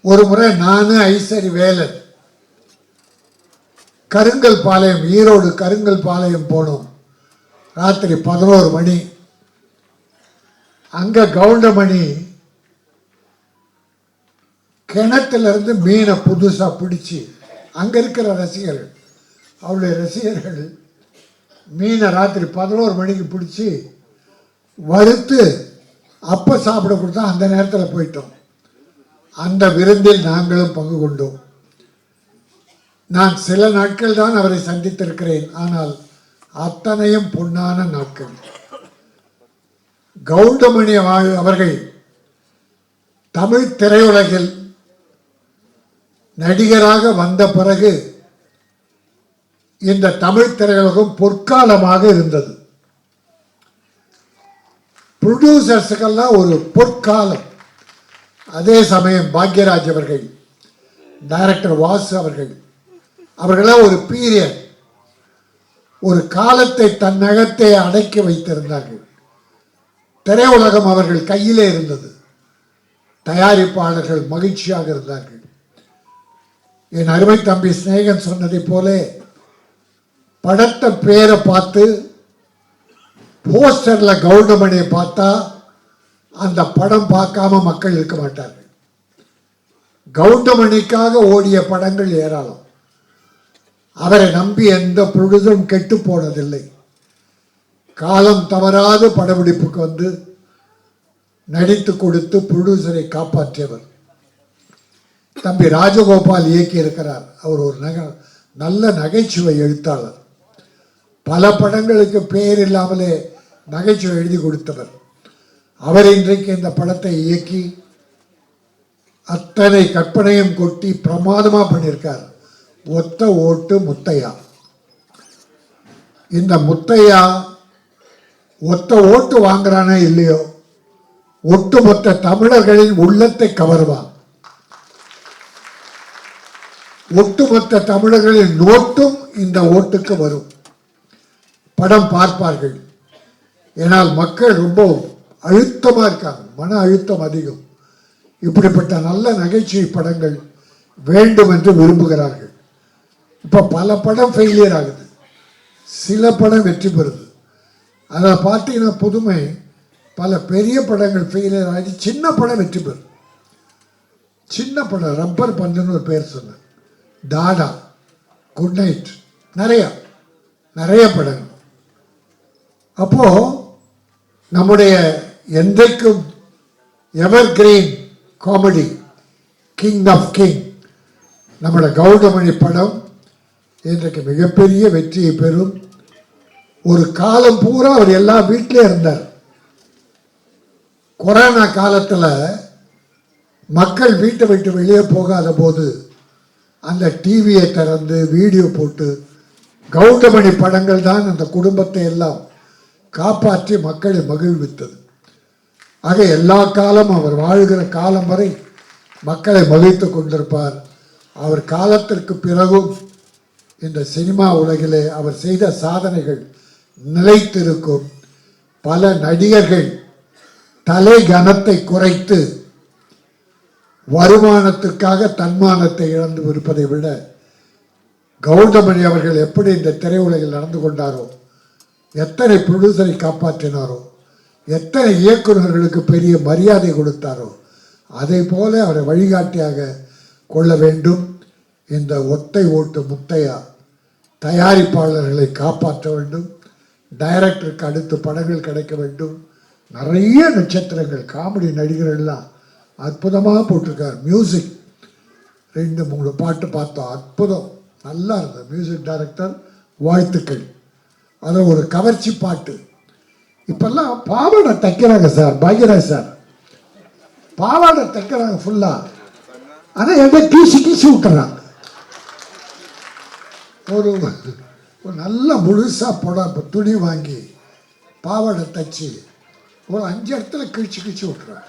ஒரு முறை நான் ஐசரி வேலன் கருங்கல் பாளையம், ஈரோடு கருங்கல் பாளையம் போனோம். ராத்திரி 11 மணி. அங்கே கவுண்டமணி கிணத்துலேருந்து மீனை புதுசாக பிடிச்சி, அங்கே இருக்கிற ரசிகர்கள், அவருடைய ரசிகர்கள் மீனை ராத்திரி 11 மணிக்கு பிடிச்சி வறுத்து அப்போ சாப்பிட கொடுத்தா அந்த நேரத்தில் போயிட்டோம். அந்த விருந்தில் நாங்களும் பங்கு கொண்டோம். நான் சில நாட்கள் தான் அவரை சந்தித்திருக்கிறேன், ஆனால் அத்தனையும் பொன்னான நாட்கள். கவுண்டமணி அவர்கள் தமிழ் திரையுலகில் நடிகராக வந்த பிறகு இந்த தமிழ் திரையுலகம் பொற்காலமாக இருந்தது. ப்ரொடியூசர்ஸுக்கெல்லாம் ஒரு பொற்காலம். அதே சமயம் பாக்யராஜ் அவர்கள், டைரக்டர் வாசு அவர்களாம் ஒரு பீரியட், ஒரு காலத்தை தன்னகத்தை அடக்கி வைத்திருந்தார்கள். திரையுலகம் அவர்கள் கையிலே இருந்தது. தயாரிப்பாளர்கள் மகிழ்ச்சியாக இருந்தார்கள். என் அருமை தம்பி சிநேகன் சொன்னதை போல படத்தை பேரை பார்த்து போஸ்டர்ல கவுண்டமணியை பார்த்தா அந்த படம் பார்க்காம மக்கள் இருக்க மாட்டார்கள். கவுண்டமணிக்காக ஓடிய படங்கள் ஏராளம். அவரை நம்பி எந்த ப்ரொடியூசரும் கெட்டு போனதில்லை. காலம் தவறாது படப்பிடிப்புக்கு வந்து நடித்து கொடுத்து ப்ரொடியூசரை காப்பாற்றியவர். தம்பி ராஜகோபால் இயக்கி இருக்கிறார். அவர் ஒரு நல்ல நகைச்சுவை எழுத்தாளர். பல படங்களுக்கு பெயர் இல்லாமலே நகைச்சுவை எழுதி கொடுத்தவர். அவர் இன்றைக்கு இந்த படத்தை இயக்கி அத்தனை கற்பனையும் கொட்டி பிரமாதமாக பண்ணியிருக்கார். ஒத்த ஓட்டு முத்தையா. இந்த முத்தையா ஒத்த ஓட்டு வாங்குறானே இல்லையோ, ஒட்டுமொத்த தமிழர்களின் உள்ளத்தை கவருவான். ஒட்டுமொத்த தமிழர்களின் நோட்டும் இந்த ஓட்டுக்கு வரும். படம் பார்ப்பார்கள். ஏனால் மக்கள் ரொம்ப அழுத்தமாக இருக்காங்க, மன அழுத்தம் அதிகம். இப்படிப்பட்ட நல்ல நகைச்சுவை படங்கள் வேண்டும் என்று விரும்புகிறார்கள். இப்போ பல படம் ஃபெயிலியர் ஆகுது, சில படம் வெற்றி பெறுது. அதில் பார்த்தீங்கன்னா புதுமை, பல பெரிய படங்கள் ஃபெயிலியர் ஆகி சின்ன படம் வெற்றி பெறும். சின்ன படம் ரப்பர் பந்துன்னு ஒரு பேர் சொன்னேன், டாடா, குட் நைட், நிறைய படங்கள். அப்போ நம்முடைய என்றைக்கும் evergreen comedy king of king நம்முடைய கவுண்டமணி படம் இன்றைக்கு மிகப்பெரிய வெற்றியை பெறும். ஒரு காலம் பூரா அவர் எல்லா வீட்டிலே இருந்தார். கொரோனா காலத்தில் மக்கள் வீட்டை விட்டு வெளியே போகாத போது அந்த டிவியை திறந்து வீடியோ போட்டு கவுண்டமணி படங்கள் தான் அந்த குடும்பத்தை எல்லாம் காப்பாற்றி மக்களை மகிழ்வித்தது. ஆக எல்லா காலம் அவர் வாழ்கிற காலம் வரை மக்களை மகிழ்த்து கொண்டிருப்பார். அவர் காலத்திற்கு பிறகும் இந்த சினிமா உலகிலே அவர் செய்த சாதனைகள் நிலைத்திருக்கும். பல நடிகர்கள் தலை கனத்தை குறைத்து வருமானத்திற்காக தன்மானத்தை இழந்து இருப்பதை விட கவுண்டமணி அவர்கள் எப்படி இந்த திரையுலகில் நடந்து கொண்டாரோ, எத்தனை ப்ரொடியூசரை காப்பாற்றினாரோ, எத்தனை இயக்குநர்களுக்கு பெரிய மரியாதை கொடுத்தாரோ, அதை போல அவரை வழிகாட்டியாக கொள்ள வேண்டும். இந்த ஒத்தை ஓட்டு முத்தையா தயாரிப்பாளர்களை காப்பாற்ற வேண்டும். டைரக்டருக்கு அடுத்து படங்கள் கிடைக்க வேண்டும். நிறைய நட்சத்திரங்கள், காமெடி நடிகர்கள்லாம் அற்புதமாக போட்டிருக்கார். மியூசிக் 2-3 பாட்டு பார்த்தோம், அற்புதம், நல்லா இருந்தது. மியூசிக் டைரக்டர் வாழ்த்துக்கள். அதில் ஒரு கவர்ச்சி பாட்டு. இப்பெல்லாம் பாவாடை தைக்கிறாங்க சார், பாக்யராஜ் சார் பாவாடை தைக்கிறாங்க ஃபுல்லாக. ஆனால் எதை கீசி விட்டுறாங்க. ஒரு நல்ல முழுசாக துணி வாங்கி பாவாடை தைச்சி ஒரு 5 இடத்துல கிழிச்சு விட்டுறாங்க.